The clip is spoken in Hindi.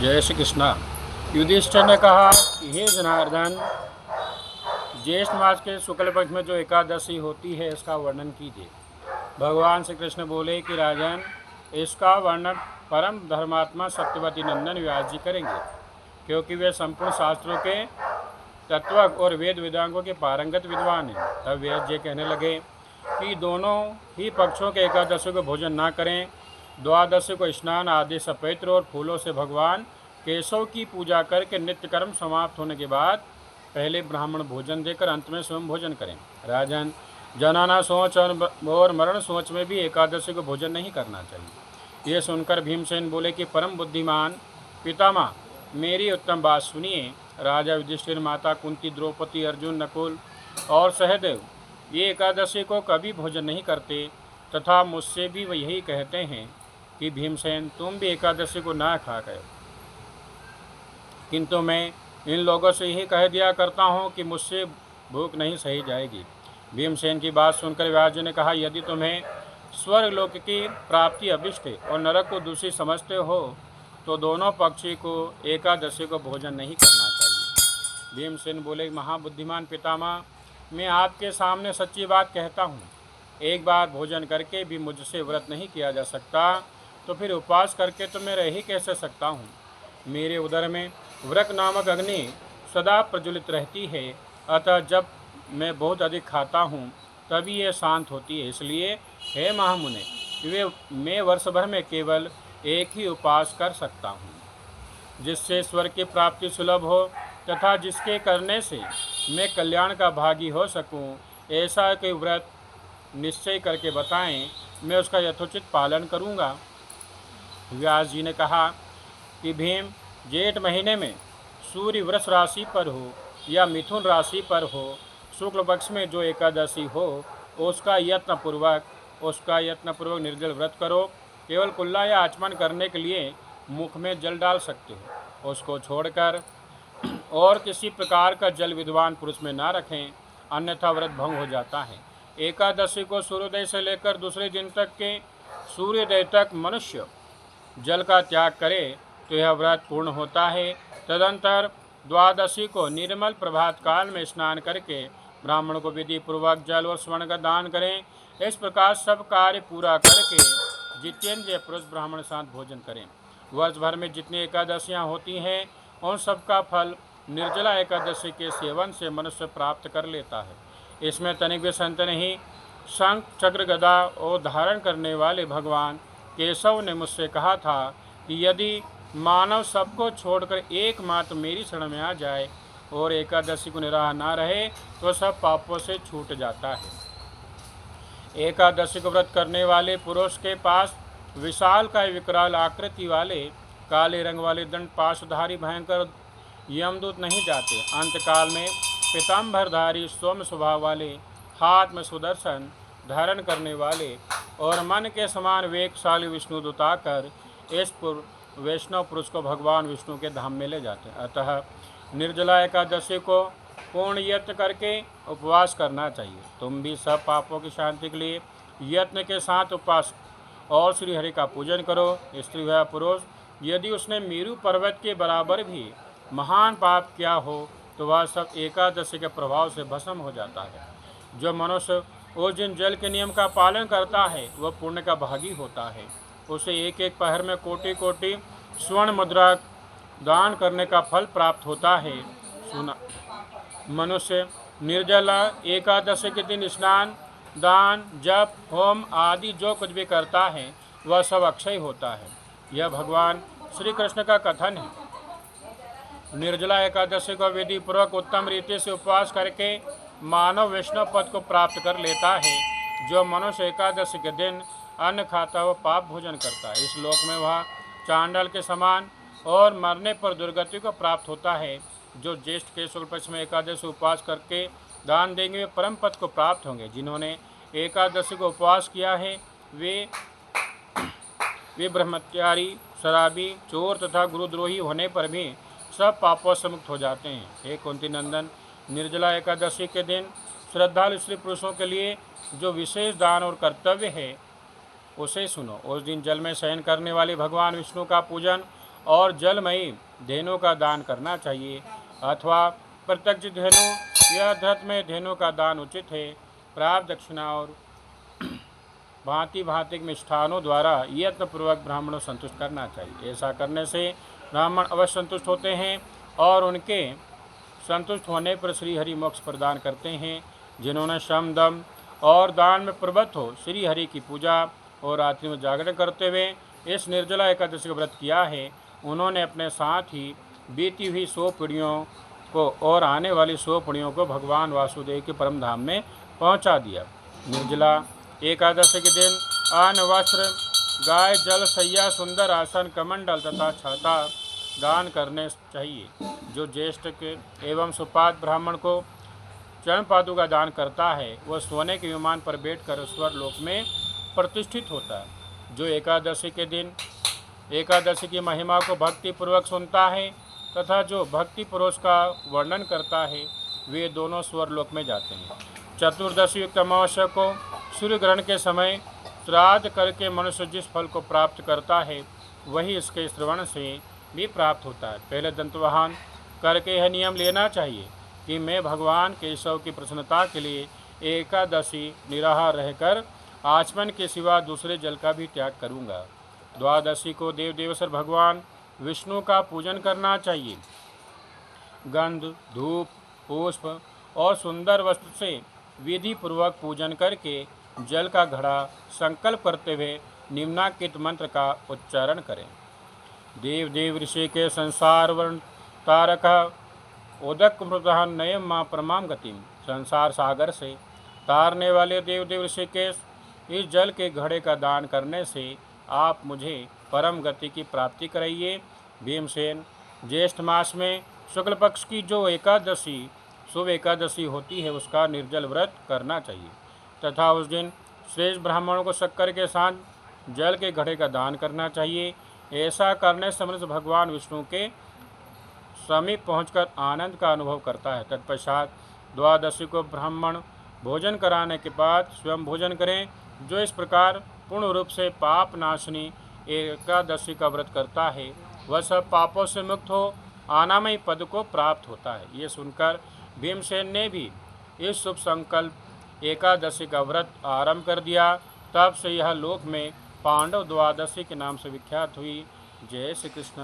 जय श्री कृष्णा। युधिष्ठिर ने कहा कि हे जनार्दन, ज्येष्ठ मास के शुक्ल पक्ष में जो एकादशी होती है इसका वर्णन कीजिए। भगवान श्री कृष्ण बोले कि राजन, इसका वर्णन परम धर्मात्मा सत्यवती नंदन व्यास जी करेंगे, क्योंकि वे संपूर्ण शास्त्रों के तत्वज्ञ और वेद वेदांगों के पारंगत विद्वान हैं। तब व्यास जी कहने लगे कि दोनों ही पक्षों के एकादशी को भोजन ना करें। द्वादशी को स्नान आदि सपैत्र और फूलों से भगवान केशव की पूजा करके नित्य कर्म समाप्त होने के बाद पहले ब्राह्मण भोजन देकर अंत में स्वयं भोजन करें। राजन, जनाना सोच और मरण सोच में भी एकादशी को भोजन नहीं करना चाहिए। ये सुनकर भीमसेन बोले कि परम बुद्धिमान पितामह, मेरी उत्तम बात सुनिए। राजा युधिष्ठिर, माता कुंती, द्रौपदी, अर्जुन, नकुल और सहदेव ये एकादशी को कभी भोजन नहीं करते तथा मुझसे भी वह यही कहते हैं कि भीमसेन, तुम भी एकादशी को ना खा गए, किंतु मैं इन लोगों से यही कह दिया करता हूँ कि मुझसे भूख नहीं सही जाएगी। भीमसेन की बात सुनकर व्यास जी ने कहा, यदि तुम्हें स्वर्गलोक की प्राप्ति अभिष्ट है और नरक को दूसरी समझते हो तो दोनों पक्षी को एकादशी को भोजन नहीं करना चाहिए। भीमसेन बोले, महाबुद्धिमान पितामह, मैं आपके सामने सच्ची बात कहता हूँ। एक बार भोजन करके भी मुझसे व्रत नहीं किया जा सकता, तो फिर उपवास करके तो मैं रह ही कैसे सकता हूँ। मेरे उदर में व्रत नामक अग्नि सदा प्रज्वलित रहती है, अतः जब मैं बहुत अधिक खाता हूँ तभी ये शांत होती है। इसलिए हे महामुने, मैं वर्ष भर में केवल एक ही उपवास कर सकता हूँ, जिससे स्वर्ग की प्राप्ति सुलभ हो तथा जिसके करने से मैं कल्याण का भागी हो सकूँ। ऐसा कोई व्रत निश्चय करके बताएं, मैं उसका यथोचित पालन करूँगा। व्यास जी ने कहा कि भीम, जेठ महीने में सूर्य वृष राशि पर हो या मिथुन राशि पर हो, शुक्ल पक्ष में जो एकादशी हो उसका यत्नपूर्वक निर्जल व्रत करो। केवल कुल्ला या आचमन करने के लिए मुख में जल डाल सकते हो। उसको छोड़कर और किसी प्रकार का जल विद्वान पुरुष में ना रखें, अन्यथा व्रत भंग हो जाता है। एकादशी को सूर्योदय से लेकर दूसरे दिन तक के सूर्योदय तक मनुष्य जल का त्याग करे तो यह व्रत पूर्ण होता है। तदंतर द्वादशी को निर्मल प्रभात काल में स्नान करके ब्राह्मण को विधि पूर्वक जल और स्वर्ण का दान करें। इस प्रकार सब कार्य पूरा करके जितेंद्रिय पुरुष ब्राह्मण साथ भोजन करें। वर्ष भर में जितनी एकादशियाँ होती हैं उन सब का फल निर्जला एकादशी के सेवन से मनुष्य प्राप्त कर लेता है। इसमें तनिक भी संत नहीं। शंख चक्र गदा और धारण करने वाले भगवान केशव ने मुझसे कहा था कि यदि मानव सबको छोड़कर एकमात्र मेरी शरण में आ जाए और एकादशी को निराह ना रहे तो सब पापों से छूट जाता है। एकादशी को व्रत करने वाले पुरुष के पास विशाल का विकराल आकृति वाले काले रंग वाले दंड पाशधारी भयंकर यमदूत नहीं जाते। अंतकाल में पीताम्बरधारी सौम्य स्वभाव वाले, हाथ में सुदर्शन धारण करने वाले और मन के समान वेगशाली विष्णुदूत आकर इस वैष्णव पुरुष को भगवान विष्णु के धाम में ले जाते हैं। अतः निर्जला एकादशी को पूर्ण यत्न करके उपवास करना चाहिए। तुम भी सब पापों की शांति के लिए यत्न के साथ उपवास और श्री हरि का पूजन करो। स्त्री व पुरुष यदि उसने मेरु पर्वत के बराबर भी महान पाप किया हो तो वह सब एकादशी के प्रभाव से भस्म हो जाता है। जो मनुष्य उस दिन जल के नियम का पालन करता है वह पुण्य का भागी होता है। उसे एक एक पहर में कोटि कोटि स्वर्ण मुद्रा दान करने का फल प्राप्त होता है। सुना, मनुष्य निर्जला एकादशी के दिन स्नान, दान, जप, होम आदि जो कुछ भी करता है वह सब अक्षय होता है। यह भगवान श्री कृष्ण का कथन है। निर्जला एकादशी को विधि पूर्वक उत्तम रीति से उपवास करके मानव वैष्णव पद को प्राप्त कर लेता है। जो मनुष्य एकादशी के दिन अन्न खाता हुआ पाप भोजन करता है, इस लोक में वह चांडाल के समान और मरने पर दुर्गति को प्राप्त होता है। जो ज्येष्ठ के शुक्ल पक्ष में एकादशी उपवास करके दान देंगे वे परम पद को प्राप्त होंगे। जिन्होंने एकादशी को उपवास किया है वे ब्रह्मचारी, शराबी, चोर तथा गुरुद्रोही होने पर भी सब पापों से मुक्त हो जाते हैं। हे कुंती नंदन, निर्जला एकादशी के दिन श्रद्धालु स्त्री पुरुषों के लिए जो विशेष दान और कर्तव्य है उसे सुनो। उस दिन जल में शयन करने वाले भगवान विष्णु का पूजन और जलमयी धेनु का दान करना चाहिए, अथवा प्रत्यक्ष धेनु या धत में धेनु का दान उचित है। प्राप्त दक्षिणा और भांति भांति मिष्ठानों द्वारा यत्नपूर्वक ब्राह्मणों संतुष्ट करना चाहिए। ऐसा करने से ब्राह्मण अवश्य संतुष्ट होते हैं और उनके संतुष्ट होने पर श्री हरि मोक्ष प्रदान करते हैं। जिन्होंने श्रम दम और दान में प्रवृत्त हो श्री हरि की पूजा और रात्रि में जागरण करते हुए इस निर्जला एकादशी का व्रत किया है, उन्होंने अपने साथ ही बीती हुई 100 पीढ़ियों को और आने वाली 100 पीढ़ियों को भगवान वासुदेव के परम धाम में पहुंचा दिया। निर्जला एकादशी के दिन अन्न, वस्त्र, गाय, जल, सैया, सुंदर आसन, कमंडल तथा छाता दान करने चाहिए। जो ज्येष्ठ के एवं सुपात ब्राह्मण को चरण पादुका दान करता है वह सोने के विमान पर बैठकर स्वर लोक में प्रतिष्ठित होता है। जो एकादशी के दिन एकादशी की महिमा को भक्ति पूर्वक सुनता है तथा जो भक्ति पुरुष का वर्णन करता है वे दोनों स्वर लोक में जाते हैं। चतुर्दशी युक्त अमावस्या को सूर्य ग्रहण के समय श्राद्ध करके मनुष्य जिस फल को प्राप्त करता है वही इसके श्रवण से भी प्राप्त होता है। पहले दंतवाहन करके यह नियम लेना चाहिए कि मैं भगवान केशव की प्रसन्नता के लिए एकादशी निराहार रहकर आचमन के सिवा दूसरे जल का भी त्याग करूँगा। द्वादशी को देव देवेश्वर भगवान विष्णु का पूजन करना चाहिए। गंध, धूप, पुष्प और सुंदर वस्त्र से विधि पूर्वक पूजन करके जल का घड़ा संकल्प करते हुए निम्नांकित मंत्र का उच्चारण करें। देव देव ऋषि के संसार वर्ण तारक उदक मृतहन नयम माँ परमाम गतिम। संसार सागर से तारने वाले देव देव ऋषिकेश, इस जल के घड़े का दान करने से आप मुझे परम गति की प्राप्ति कराइए। भीमसेन, ज्येष्ठ मास में शुक्ल पक्ष की जो एकादशी शुभ एकादशी होती है उसका निर्जल व्रत करना चाहिए तथा उस दिन श्रेष्ठ ब्राह्मणों को शक्कर के साथ जल के घड़े का दान करना चाहिए। ऐसा करने से मनुष्य भगवान विष्णु के समीप पहुंचकर आनंद का अनुभव करता है। तत्पश्चात द्वादशी को ब्राह्मण भोजन कराने के बाद स्वयं भोजन करें। जो इस प्रकार पूर्ण रूप से पाप नाशनी एकादशी का व्रत करता है वह सब पापों से मुक्त हो आनामयी पद को प्राप्त होता है। ये सुनकर भीमसेन ने भी इस शुभ संकल्प एकादशी का व्रत आरंभ कर दिया। तब से यह लोक में पांडव द्वादशी के नाम से विख्यात हुई। जय श्री कृष्ण।